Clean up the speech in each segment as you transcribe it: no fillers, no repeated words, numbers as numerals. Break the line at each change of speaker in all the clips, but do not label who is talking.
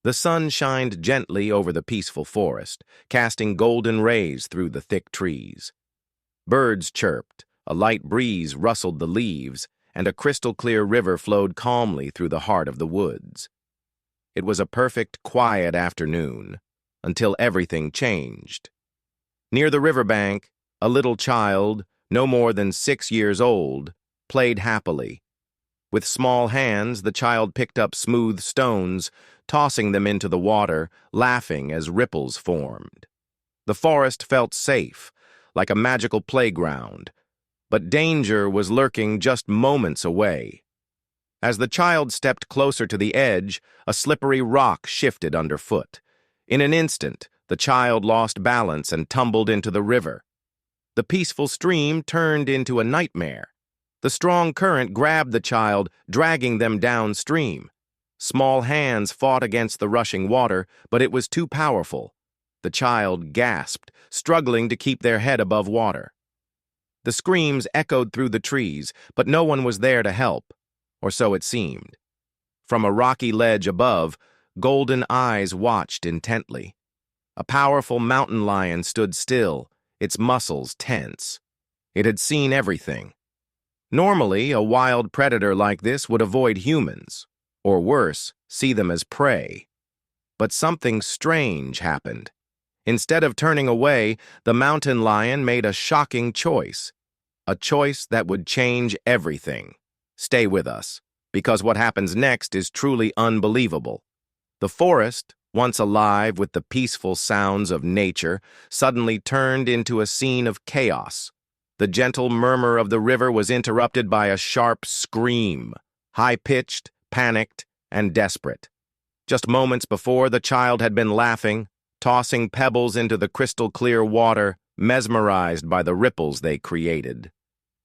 The sun shined gently over the peaceful forest, casting golden rays through the thick trees. Birds chirped, a light breeze rustled the leaves, and a crystal-clear river flowed calmly through the heart of the woods. It was a perfect, quiet afternoon, until everything changed. Near the riverbank, a little child, no more than 6 years old, played happily. With small hands, the child picked up smooth stones, tossing them into the water, laughing as ripples formed. The forest felt safe, like a magical playground, but danger was lurking just moments away. As the child stepped closer to the edge, a slippery rock shifted underfoot. In an instant, the child lost balance and tumbled into the river. The peaceful stream turned into a nightmare. The strong current grabbed the child, dragging them downstream. Small hands fought against the rushing water, but it was too powerful. The child gasped, struggling to keep their head above water. The screams echoed through the trees, but no one was there to help, or so it seemed. From a rocky ledge above, golden eyes watched intently. A powerful mountain lion stood still, its muscles tense. It had seen everything. Normally, a wild predator like this would avoid humans, or worse, see them as prey. But something strange happened. Instead of turning away, the mountain lion made a shocking choice. A choice that would change everything. Stay with us, because what happens next is truly unbelievable. The forest, once alive with the peaceful sounds of nature, suddenly turned into a scene of chaos. The gentle murmur of the river was interrupted by a sharp scream, high-pitched, panicked, and desperate. Just moments before, the child had been laughing, tossing pebbles into the crystal-clear water, mesmerized by the ripples they created.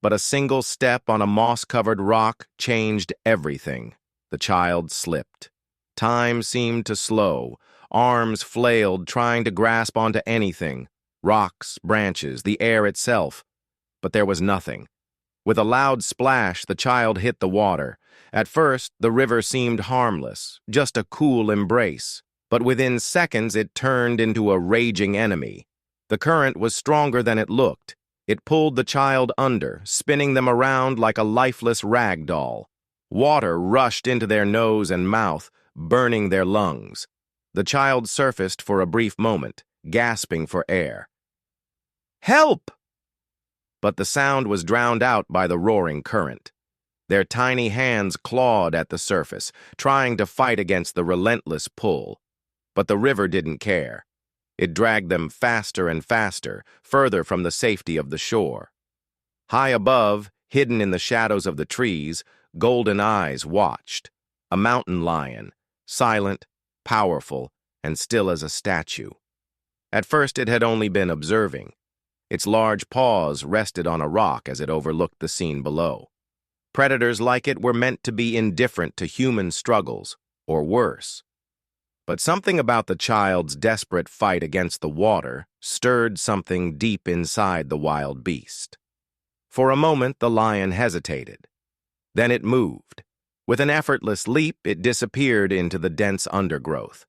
But a single step on a moss-covered rock changed everything. The child slipped. Time seemed to slow. Arms flailed, trying to grasp onto anything. Rocks, branches, the air itself. But there was nothing. With a loud splash, the child hit the water. At first, the river seemed harmless, just a cool embrace. But within seconds, it turned into a raging enemy. The current was stronger than it looked. It pulled the child under, spinning them around like a lifeless rag doll. Water rushed into their nose and mouth, burning their lungs. The child surfaced for a brief moment, gasping for air. "Help!" But the sound was drowned out by the roaring current. Their tiny hands clawed at the surface, trying to fight against the relentless pull. But the river didn't care. It dragged them faster and faster, further from the safety of the shore. High above, hidden in the shadows of the trees, golden eyes watched. A mountain lion, silent, powerful, and still as a statue. At first it had only been observing. Its large paws rested on a rock as it overlooked the scene below. Predators like it were meant to be indifferent to human struggles, or worse. But something about the child's desperate fight against the water stirred something deep inside the wild beast. For a moment, the lion hesitated. Then it moved. With an effortless leap, it disappeared into the dense undergrowth.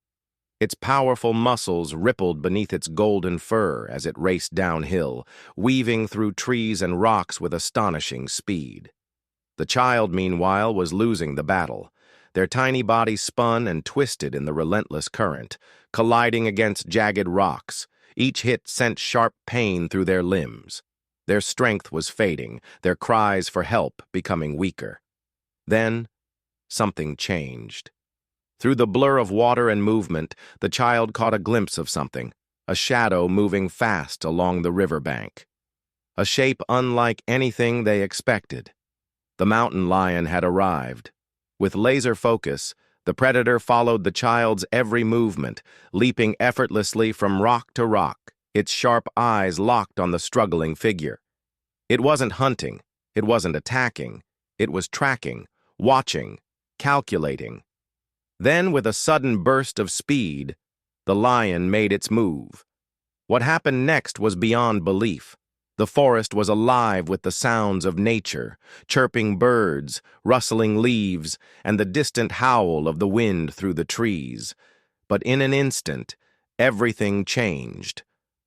Its powerful muscles rippled beneath its golden fur as it raced downhill, weaving through trees and rocks with astonishing speed. The child, meanwhile, was losing the battle. Their tiny bodies spun and twisted in the relentless current, colliding against jagged rocks. Each hit sent sharp pain through their limbs. Their strength was fading, their cries for help becoming weaker. Then, something changed. Through the blur of water and movement, the child caught a glimpse of something, a shadow moving fast along the riverbank. A shape unlike anything they expected. The mountain lion had arrived. With laser focus, the predator followed the child's every movement, leaping effortlessly from rock to rock, its sharp eyes locked on the struggling figure. It wasn't hunting, it wasn't attacking, it was tracking, watching, calculating. Then, with a sudden burst of speed, the lion made its move. What happened next was beyond belief. The forest was alive with the sounds of nature, chirping birds, rustling leaves, and the distant howl of the wind through the trees. But in an instant, everything changed.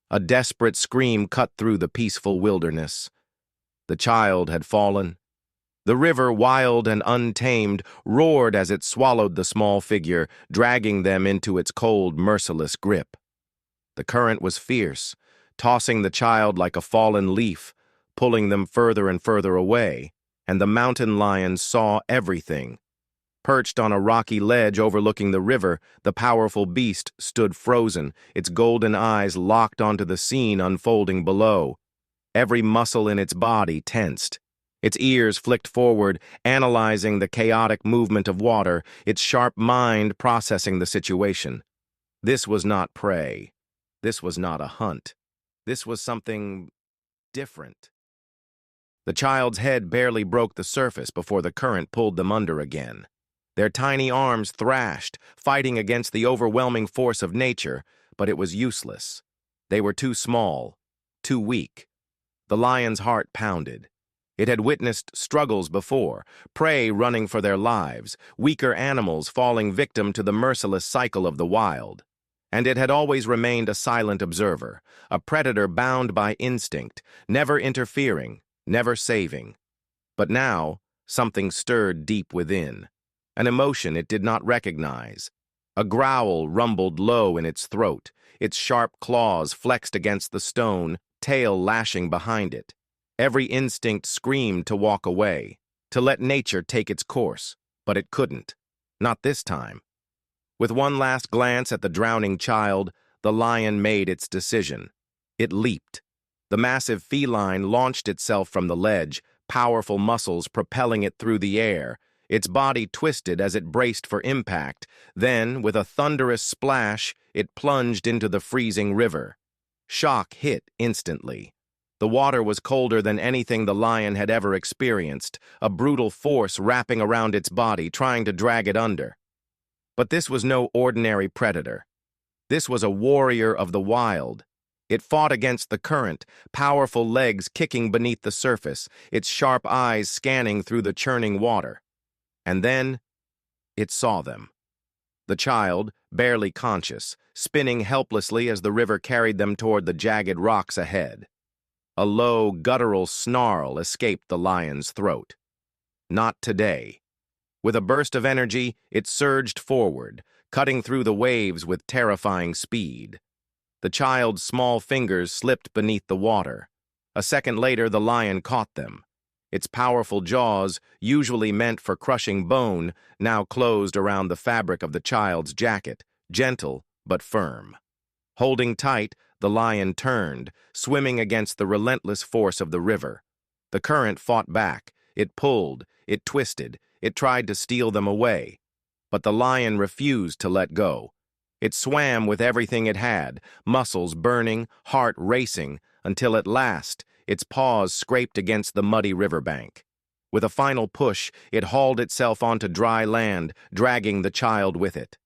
A desperate scream cut through the peaceful wilderness. The child had fallen. The river, wild and untamed, roared as it swallowed the small figure, dragging them into its cold, merciless grip. The current was fierce, tossing the child like a fallen leaf, pulling them further and further away, and the mountain lion saw everything. Perched on a rocky ledge overlooking the river, the powerful beast stood frozen, its golden eyes locked onto the scene unfolding below. Every muscle in its body tensed. Its ears flicked forward, analyzing the chaotic movement of water, its sharp mind processing the situation. This was not prey. This was not a hunt. This was something different. The child's head barely broke the surface before the current pulled them under again. Their tiny arms thrashed, fighting against the overwhelming force of nature, but it was useless. They were too small, too weak. The lion's heart pounded. It had witnessed struggles before, prey running for their lives, weaker animals falling victim to the merciless cycle of the wild. And it had always remained a silent observer, a predator bound by instinct, never interfering, never saving. But now, something stirred deep within. An emotion it did not recognize. A growl rumbled low in its throat, its sharp claws flexed against the stone, tail lashing behind it. Every instinct screamed to walk away, to let nature take its course, but it couldn't. Not this time. With one last glance at the drowning child, the lion made its decision. It leaped. The massive feline launched itself from the ledge, powerful muscles propelling it through the air. Its body twisted as it braced for impact. Then, with a thunderous splash, it plunged into the freezing river. Shock hit instantly. The water was colder than anything the lion had ever experienced, a brutal force wrapping around its body, trying to drag it under. But this was no ordinary predator. This was a warrior of the wild. It fought against the current, powerful legs kicking beneath the surface, its sharp eyes scanning through the churning water. And then, it saw them. The child, barely conscious, spinning helplessly as the river carried them toward the jagged rocks ahead. A low, guttural snarl escaped the lion's throat. Not today. With a burst of energy, it surged forward, cutting through the waves with terrifying speed. The child's small fingers slipped beneath the water. A second later, the lion caught them. Its powerful jaws, usually meant for crushing bone, now closed around the fabric of the child's jacket, gentle but firm. Holding tight, the lion turned, swimming against the relentless force of the river. The current fought back. It pulled, it twisted, it tried to steal them away. But the lion refused to let go. It swam with everything it had, muscles burning, heart racing, until at last, its paws scraped against the muddy riverbank. With a final push, it hauled itself onto dry land, dragging the child with it.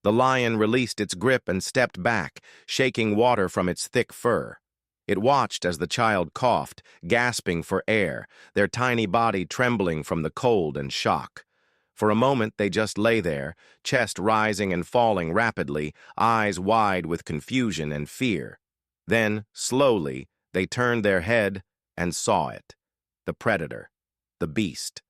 The lion released its grip and stepped back, shaking water from its thick fur. It watched as the child coughed, gasping for air, their tiny body trembling from the cold and shock. For a moment, they just lay there, chest rising and falling rapidly, eyes wide with confusion and fear. Then, slowly, they turned their head and saw it. The predator. The beast.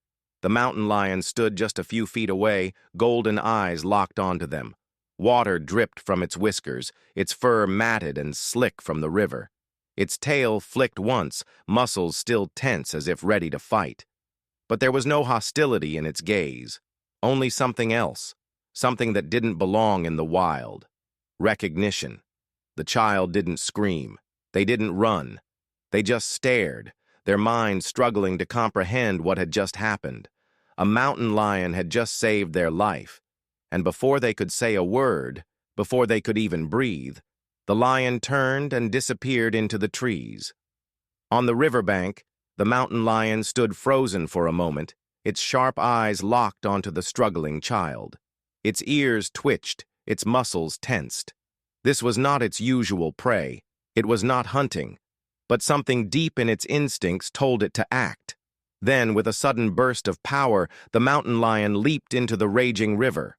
The mountain lion stood just a few feet away, golden eyes locked onto them. Water dripped from its whiskers, its fur matted and slick from the river. Its tail flicked once, muscles still tense as if ready to fight. But there was no hostility in its gaze, only something else, something that didn't belong in the wild. Recognition. The child didn't scream. They didn't run. They just stared, their minds struggling to comprehend what had just happened. A mountain lion had just saved their life, and before they could say a word, before they could even breathe, the lion turned and disappeared into the trees. On the riverbank, the mountain lion stood frozen for a moment, its sharp eyes locked onto the struggling child. Its ears twitched, its muscles tensed. This was not its usual prey. It was not hunting, but something deep in its instincts told it to act. Then, with a sudden burst of power, the mountain lion leaped into the raging river.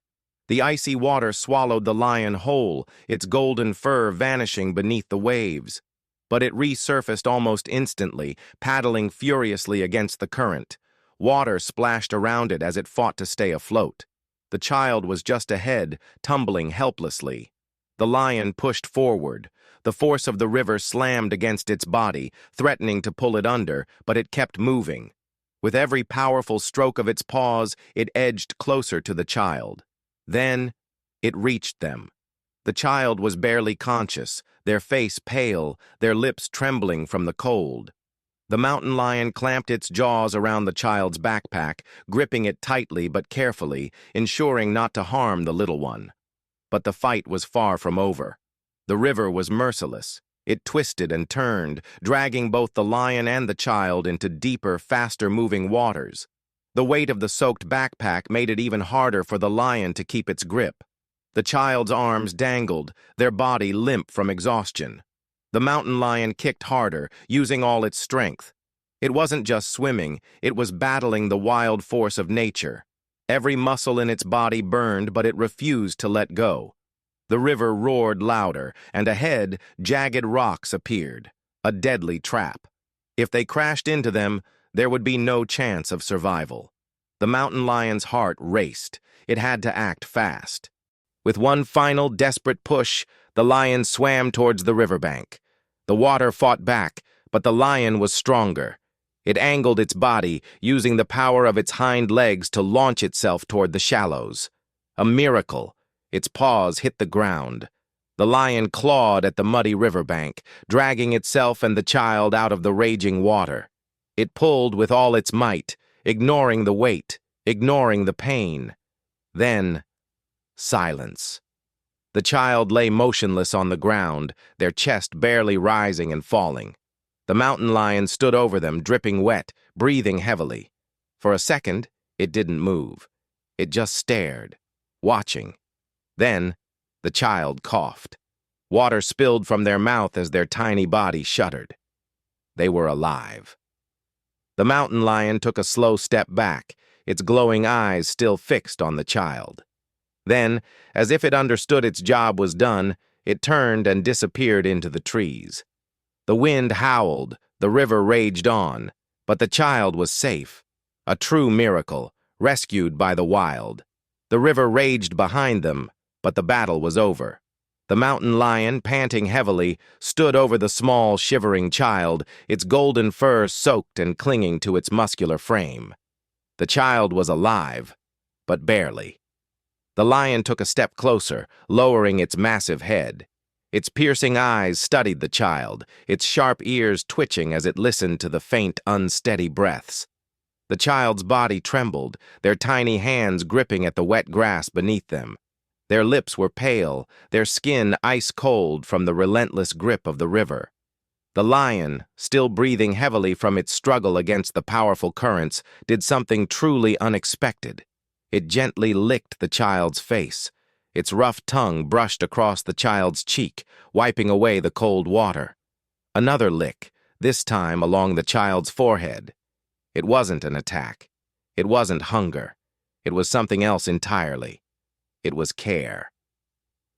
The icy water swallowed the lion whole, its golden fur vanishing beneath the waves. But it resurfaced almost instantly, paddling furiously against the current. Water splashed around it as it fought to stay afloat. The child was just ahead, tumbling helplessly. The lion pushed forward. The force of the river slammed against its body, threatening to pull it under, but it kept moving. With every powerful stroke of its paws, it edged closer to the child. Then, it reached them. The child was barely conscious, their face pale, their lips trembling from the cold. The mountain lion clamped its jaws around the child's backpack, gripping it tightly but carefully, ensuring not to harm the little one. But the fight was far from over. The river was merciless. It twisted and turned, dragging both the lion and the child into deeper, faster-moving waters. The weight of the soaked backpack made it even harder for the lion to keep its grip. The child's arms dangled, their body limp from exhaustion. The mountain lion kicked harder, using all its strength. It wasn't just swimming, it was battling the wild force of nature. Every muscle in its body burned, but it refused to let go. The river roared louder, and ahead, jagged rocks appeared, a deadly trap. If they crashed into them, there would be no chance of survival. The mountain lion's heart raced. It had to act fast. With one final, desperate push, the lion swam towards the riverbank. The water fought back, but the lion was stronger. It angled its body, using the power of its hind legs to launch itself toward the shallows. A miracle. Its paws hit the ground. The lion clawed at the muddy riverbank, dragging itself and the child out of the raging water. It pulled with all its might, ignoring the weight, ignoring the pain. Then, silence. The child lay motionless on the ground, their chest barely rising and falling. The mountain lion stood over them, dripping wet, breathing heavily. For a second, it didn't move. It just stared, watching. Then, the child coughed. Water spilled from their mouth as their tiny body shuddered. They were alive. The mountain lion took a slow step back, its glowing eyes still fixed on the child. Then, as if it understood its job was done, it turned and disappeared into the trees. The wind howled, the river raged on, but the child was safe. A true miracle, rescued by the wild. The river raged behind them, but the battle was over. The mountain lion, panting heavily, stood over the small, shivering child, its golden fur soaked and clinging to its muscular frame. The child was alive, but barely. The lion took a step closer, lowering its massive head. Its piercing eyes studied the child, its sharp ears twitching as it listened to the faint, unsteady breaths. The child's body trembled, their tiny hands gripping at the wet grass beneath them. Their lips were pale, their skin ice-cold from the relentless grip of the river. The lion, still breathing heavily from its struggle against the powerful currents, did something truly unexpected. It gently licked the child's face. Its rough tongue brushed across the child's cheek, wiping away the cold water. Another lick, this time along the child's forehead. It wasn't an attack. It wasn't hunger. It was something else entirely. It was care.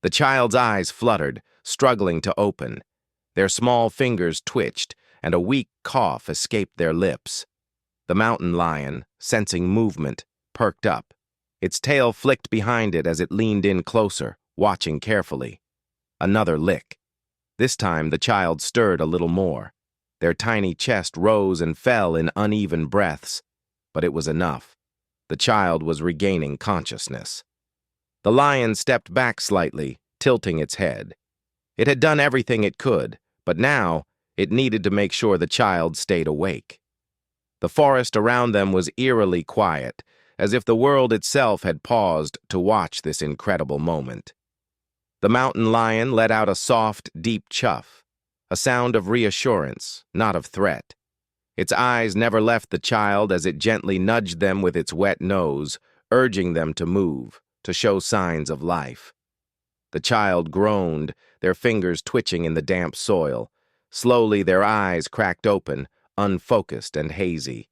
The child's eyes fluttered, struggling to open. Their small fingers twitched, and a weak cough escaped their lips. The mountain lion, sensing movement, perked up. Its tail flicked behind it as it leaned in closer, watching carefully. Another lick. This time the child stirred a little more. Their tiny chest rose and fell in uneven breaths, but it was enough. The child was regaining consciousness. The lion stepped back slightly, tilting its head. It had done everything it could, but now it needed to make sure the child stayed awake. The forest around them was eerily quiet, as if the world itself had paused to watch this incredible moment. The mountain lion let out a soft, deep chuff, a sound of reassurance, not of threat. Its eyes never left the child as it gently nudged them with its wet nose, urging them to move, to show signs of life. The child groaned, their fingers twitching in the damp soil. Slowly their eyes cracked open, unfocused and hazy.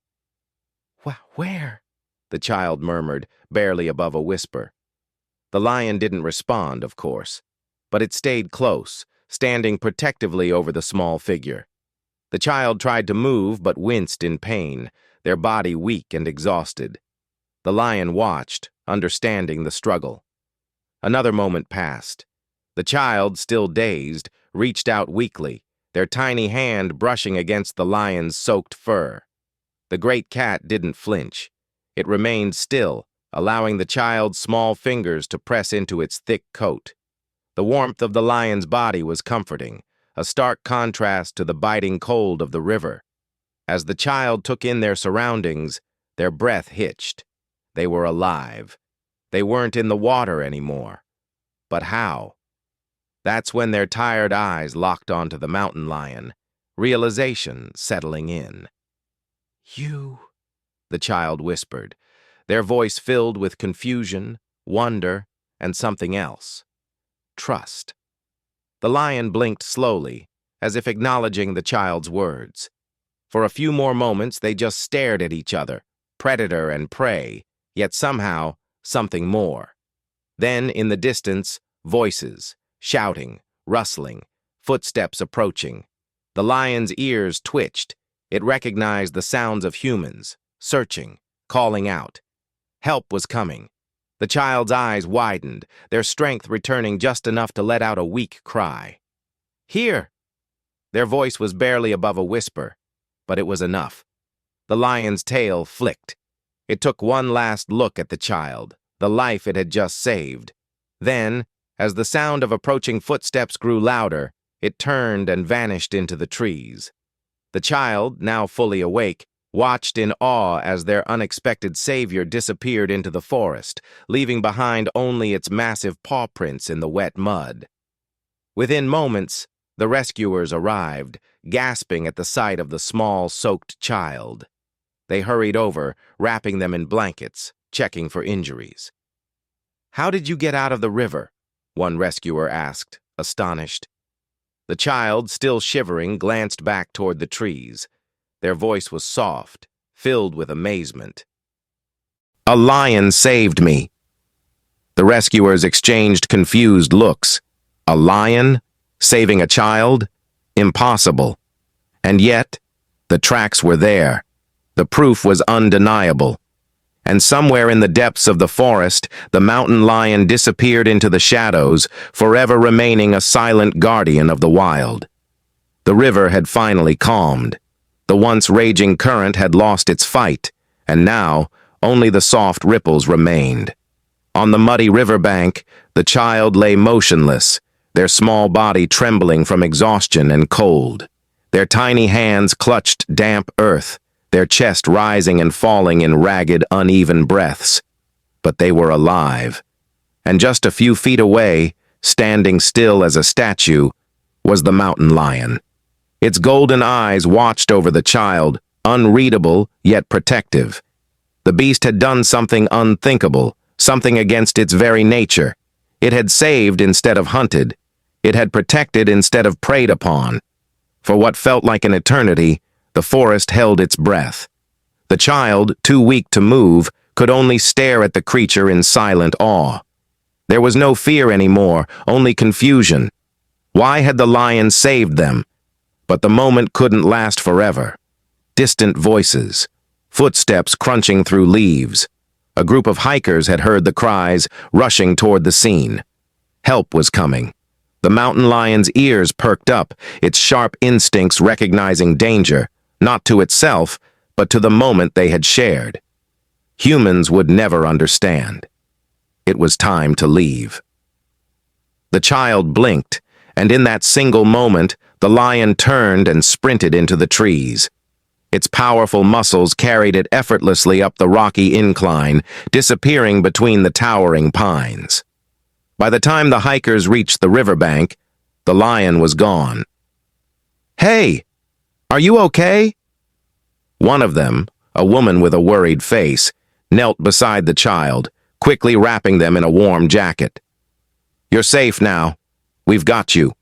Where? The child murmured, barely above a whisper. The lion didn't respond, of course, but it stayed close, standing protectively over the small figure. The child tried to move but winced in pain, their body weak and exhausted. The lion watched, understanding the struggle. Another moment passed. The child, still dazed, reached out weakly, their tiny hand brushing against the lion's soaked fur. The great cat didn't flinch. It remained still, allowing the child's small fingers to press into its thick coat. The warmth of the lion's body was comforting, a stark contrast to the biting cold of the river. As the child took in their surroundings, their breath hitched. They were alive. They weren't in the water anymore. But how? That's when their tired eyes locked onto the mountain lion, realization settling in. "You," the child whispered, their voice filled with confusion, wonder, and something else. Trust. The lion blinked slowly, as if acknowledging the child's words. For a few more moments, they just stared at each other, predator and prey, yet somehow, something more. Then, in the distance, voices, shouting, rustling, footsteps approaching. The lion's ears twitched. It recognized the sounds of humans, searching, calling out. Help was coming. The child's eyes widened, their strength returning just enough to let out a weak cry. "Here!" Their voice was barely above a whisper, but it was enough. The lion's tail flicked. It took one last look at the child, the life it had just saved. Then, as the sound of approaching footsteps grew louder, it turned and vanished into the trees. The child, now fully awake, watched in awe as their unexpected savior disappeared into the forest, leaving behind only its massive paw prints in the wet mud. Within moments, the rescuers arrived, gasping at the sight of the small, soaked child. They hurried over, wrapping them in blankets, checking for injuries. "How did you get out of the river?" one rescuer asked, astonished. The child, still shivering, glanced back toward the trees. Their voice was soft, filled with amazement. "A lion saved me." The rescuers exchanged confused looks. A lion? Saving a child? Impossible. And yet, the tracks were there. The proof was undeniable. And somewhere in the depths of the forest, the mountain lion disappeared into the shadows, forever remaining a silent guardian of the wild. The river had finally calmed. The once raging current had lost its fight, and now only the soft ripples remained. On the muddy riverbank, the child lay motionless, their small body trembling from exhaustion and cold. Their tiny hands clutched damp earth, their chest rising and falling in ragged, uneven breaths. But they were alive. And just a few feet away, standing still as a statue, was the mountain lion. Its golden eyes watched over the child, unreadable yet protective. The beast had done something unthinkable, something against its very nature. It had saved instead of hunted. It had protected instead of preyed upon. For what felt like an eternity, the forest held its breath. The child, too weak to move, could only stare at the creature in silent awe. There was no fear anymore, only confusion. Why had the lion saved them? But the moment couldn't last forever. Distant voices, footsteps crunching through leaves. A group of hikers had heard the cries, rushing toward the scene. Help was coming. The mountain lion's ears perked up, its sharp instincts recognizing danger, not to itself, but to the moment they had shared. Humans would never understand. It was time to leave. The child blinked, and in that single moment, the lion turned and sprinted into the trees. Its powerful muscles carried it effortlessly up the rocky incline, disappearing between the towering pines. By the time the hikers reached the riverbank, the lion was gone. "Hey, are you okay?" One of them, a woman with a worried face, knelt beside the child, quickly wrapping them in a warm jacket. "You're safe now. We've got you."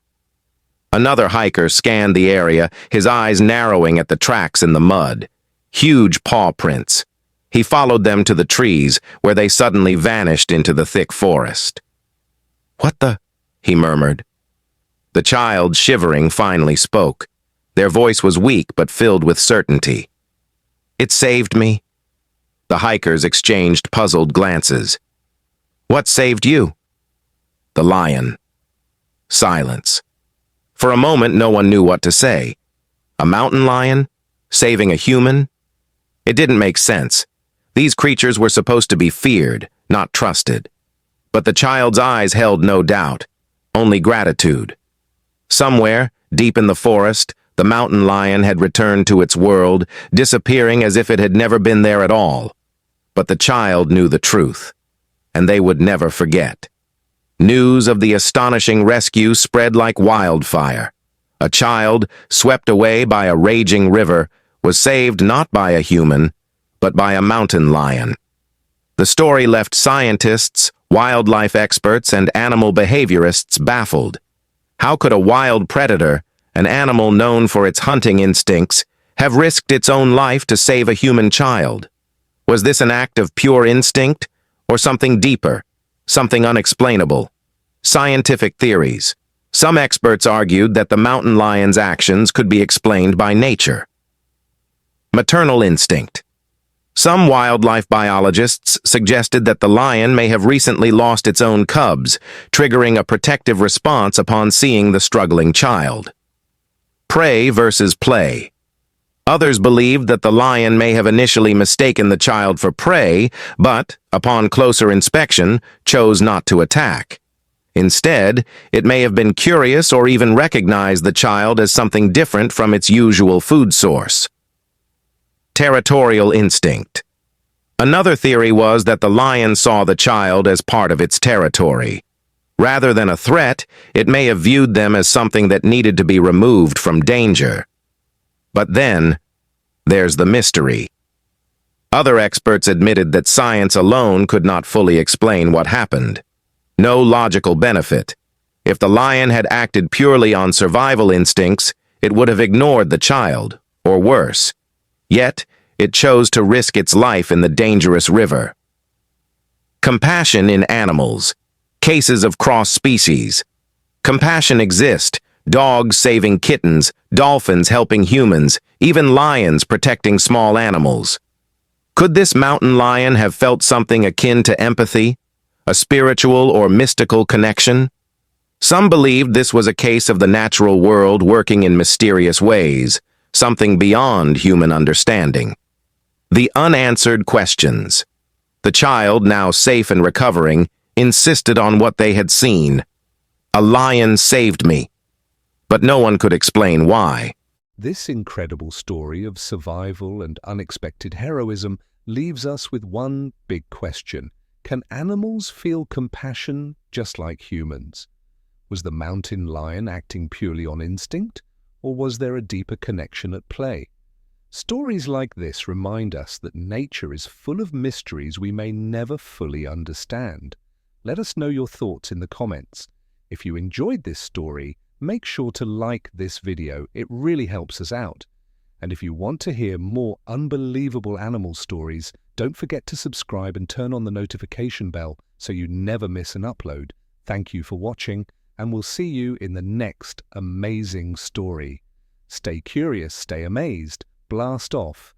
Another hiker scanned the area, his eyes narrowing at the tracks in the mud. Huge paw prints. He followed them to the trees, where they suddenly vanished into the thick forest. "What the?" he murmured. The child, shivering, finally spoke. Their voice was weak but filled with certainty. "It saved me." The hikers exchanged puzzled glances. "What saved you?" "The lion." Silence. For a moment, no one knew what to say. A mountain lion? Saving a human? It didn't make sense. These creatures were supposed to be feared, not trusted. But the child's eyes held no doubt, only gratitude. Somewhere, deep in the forest, the mountain lion had returned to its world, disappearing as if it had never been there at all. But the child knew the truth, and they would never forget. News of the astonishing rescue spread like wildfire. A child, swept away by a raging river, was saved not by a human, but by a mountain lion. The story left scientists, wildlife experts, and animal behaviorists baffled. How could a wild predator, an animal known for its hunting instincts, have risked its own life to save a human child? Was this an act of pure instinct, or something deeper, something unexplainable? Scientific theories. Some experts argued that the mountain lion's actions could be explained by nature. Maternal instinct. Some wildlife biologists suggested that the lion may have recently lost its own cubs, triggering a protective response upon seeing the struggling child. Prey versus play. Others believed that the lion may have initially mistaken the child for prey, but, upon closer inspection, chose not to attack. Instead, it may have been curious or even recognized the child as something different from its usual food source. Territorial instinct. Another theory was that the lion saw the child as part of its territory. Rather than a threat, it may have viewed them as something that needed to be removed from danger. But then, there's the mystery. Other experts admitted that science alone could not fully explain what happened. No logical benefit. If the lion had acted purely on survival instincts, it would have ignored the child, or worse. Yet, it chose to risk its life in the dangerous river. Compassion in animals. Cases of cross-species. Compassion exists. Dogs saving kittens, dolphins helping humans, even lions protecting small animals. Could this mountain lion have felt something akin to empathy, a spiritual or mystical connection? Some believed this was a case of the natural world working in mysterious ways, something beyond human understanding. The unanswered questions. The child, now safe and recovering, insisted on what they had seen. "A lion saved me." But no one could explain why.
This incredible story of survival and unexpected heroism leaves us with one big question. Can animals feel compassion just like humans? Was the mountain lion acting purely on instinct, or was there a deeper connection at play? Stories like this remind us that nature is full of mysteries we may never fully understand. Let us know your thoughts in the comments. If you enjoyed this story, make sure to like this video, it really helps us out. And if you want to hear more unbelievable animal stories, don't forget to subscribe and turn on the notification bell so you never miss an upload. Thank you for watching, and we'll see you in the next amazing story. Stay curious, stay amazed, blast off,